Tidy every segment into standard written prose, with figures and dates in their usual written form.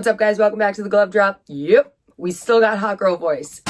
What's up, guys? Welcome back to the Glove Drop. Yep, we still got hot girl voice.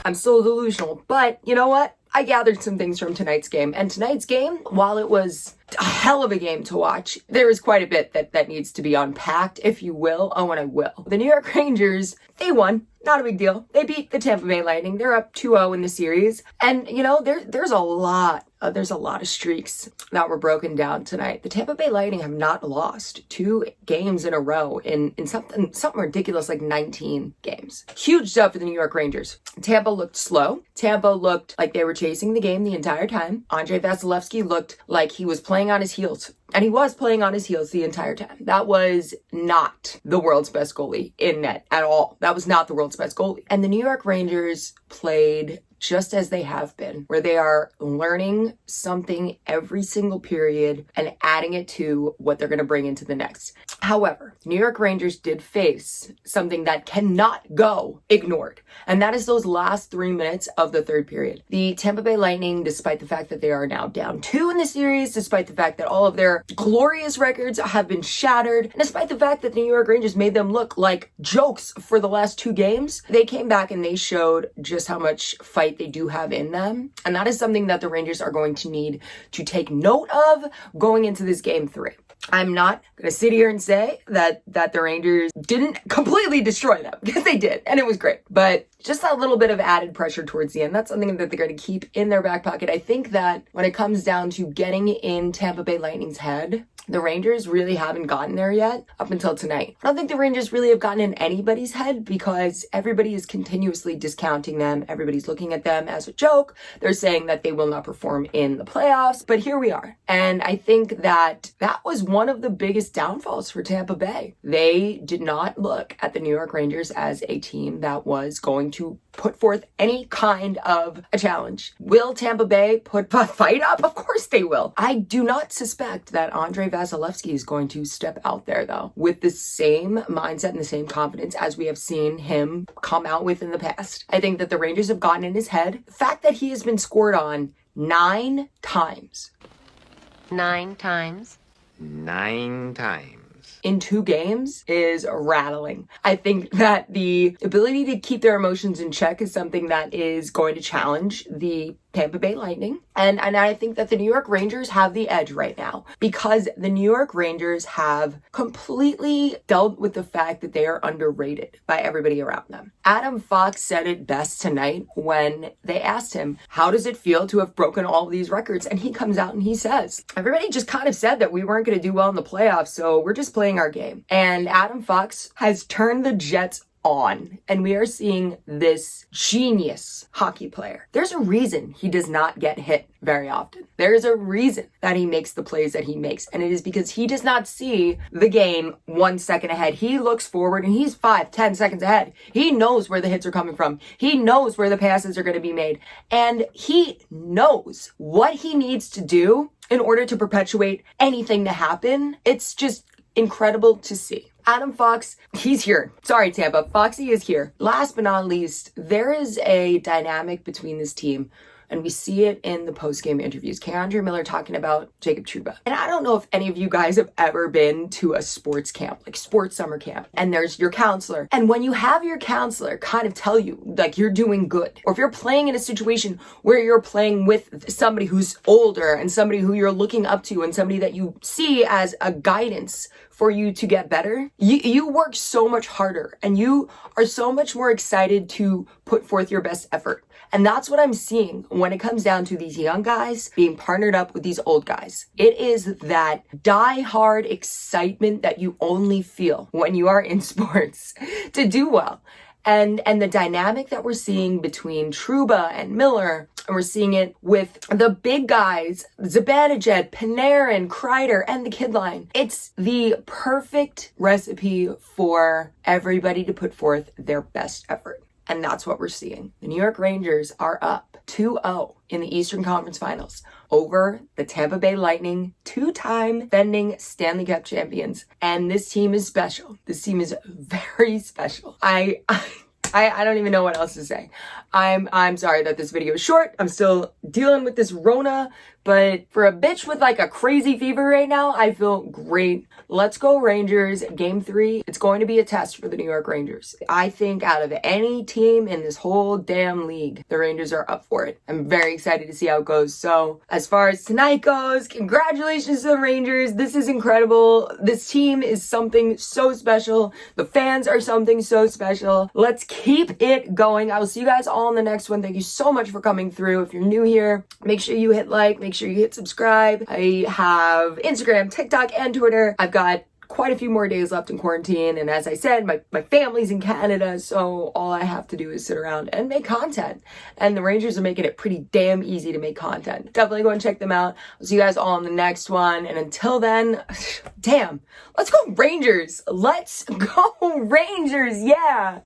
I'm still delusional, but you know what? I gathered some things from tonight's game. And tonight's game, while it was a hell of a game to watch, there is quite a bit that needs to be unpacked, if you will. Oh, and I will. The New York Rangers, they won. Not a big deal. They beat the Tampa Bay Lightning. They're up 2-0 in the series. And, you know, there's a lot of streaks that were broken down tonight. The Tampa Bay Lightning have not lost 2 games in a row in something ridiculous like 19 games. Huge stuff for the New York Rangers. Tampa looked slow. Tampa looked like they were chasing the game the entire time. Andrei Vasilevsky looked like he was playing on his heels. And he was playing on his heels the entire time. That was not the world's best goalie in net at all. That was not the world's best goalie. And the New York Rangers played just as they have been, where they are learning something every single period and adding it to what they're going to bring into the next. However, New York Rangers did face something that cannot go ignored, and that is those last 3 minutes of the third period. The Tampa Bay Lightning, despite the fact that they are now down 2 in the series, despite the fact that all of their glorious records have been shattered, and despite the fact that the New York Rangers made them look like jokes for the last 2 games, they came back and they showed just how much fight they do have in them. And that is something that the Rangers are going to need to take note of going into this game 3. I'm not going to sit here and say that the Rangers didn't completely destroy them, because they did, and it was great. But just that little bit of added pressure towards the end, that's something that they're going to keep in their back pocket. I think that when it comes down to getting in Tampa Bay Lightning's head, the Rangers really haven't gotten there yet up until tonight. I don't think the Rangers really have gotten in anybody's head, because everybody is continuously discounting them. Everybody's looking at them as a joke. They're saying that they will not perform in the playoffs, but here we are. And I think that was one of the biggest downfalls for Tampa Bay. They did not look at the New York Rangers as a team that was going to put forth any kind of a challenge. Will Tampa Bay put a fight up? Of course they will. I do not suspect that Andrei Vasilevsky is going to step out there, though, with the same mindset and the same confidence as we have seen him come out with in the past. I think that the Rangers have gotten in his head. The fact that he has been scored on 9 times. 9 times? 9 times. In 2 games is rattling. I think that the ability to keep their emotions in check is something that is going to challenge the Tampa Bay Lightning. And I think that the New York Rangers have the edge right now, because the New York Rangers have completely dealt with the fact that they are underrated by everybody around them. Adam Fox said it best tonight when they asked him, how does it feel to have broken all of these records? And he comes out and he says, everybody just kind of said that we weren't going to do well in the playoffs, so we're just playing our game. And Adam Fox has turned the Jets on, and we are seeing this genius hockey player. There's a reason he does not get hit very often. There is a reason that he makes the plays that he makes, and it is because he does not see the game 1 second ahead. He looks forward and he's 5-10 seconds ahead. He knows where the hits are coming from. He knows where the passes are going to be made, and he knows what he needs to do in order to perpetuate anything to happen. It's just incredible to see. Adam Fox, he's here. Sorry, Tampa. Foxy is here. Last but not least, there is a dynamic between this team, and we see it in the post-game interviews. K'Andre Miller talking about Jacob Trouba. And I don't know if any of you guys have ever been to a sports camp, like sports summer camp, and there's your counselor. And when you have your counselor kind of tell you, like, you're doing good, or if you're playing in a situation where you're playing with somebody who's older and somebody who you're looking up to and somebody that you see as a guidance for you to get better, you work so much harder and you are so much more excited to put forth your best effort. And that's what I'm seeing when it comes down to these young guys being partnered up with these old guys. It is that die-hard excitement that you only feel when you are in sports to do well. And the dynamic that we're seeing between Trouba and Miller, and we're seeing it with the big guys, Zibanejad, Panarin, Kreider, and the kid line. It's the perfect recipe for everybody to put forth their best effort. And that's what we're seeing. The New York Rangers are up 2-0 in the Eastern Conference Finals over the Tampa Bay Lightning, 2-time defending Stanley Cup champions. And this team is special. This team is very special. I don't even know what else to say. I'm sorry that this video is short. I'm still dealing with this Rona, but for a bitch with like a crazy fever right now, I feel great. Let's go Rangers. Game 3, it's going to be a test for the New York Rangers. I think out of any team in this whole damn league, the Rangers are up for it. I'm very excited to see how it goes. So as far as tonight goes, congratulations to the Rangers. This is incredible. This team is something so special. The fans are something so special. Let's keep it going. I will see you guys all in the next one. Thank you so much for coming through. If you're new here, make sure you hit like, make sure you hit subscribe. I have Instagram, TikTok, and Twitter. I've got quite a few more days left in quarantine, and as I said, my family's in Canada, so all I have to do is sit around and make content, and the Rangers are making it pretty damn easy to make content. Definitely go and check them out. I'll see you guys all in the next one, and until then, damn, let's go Rangers! Let's go Rangers, yeah!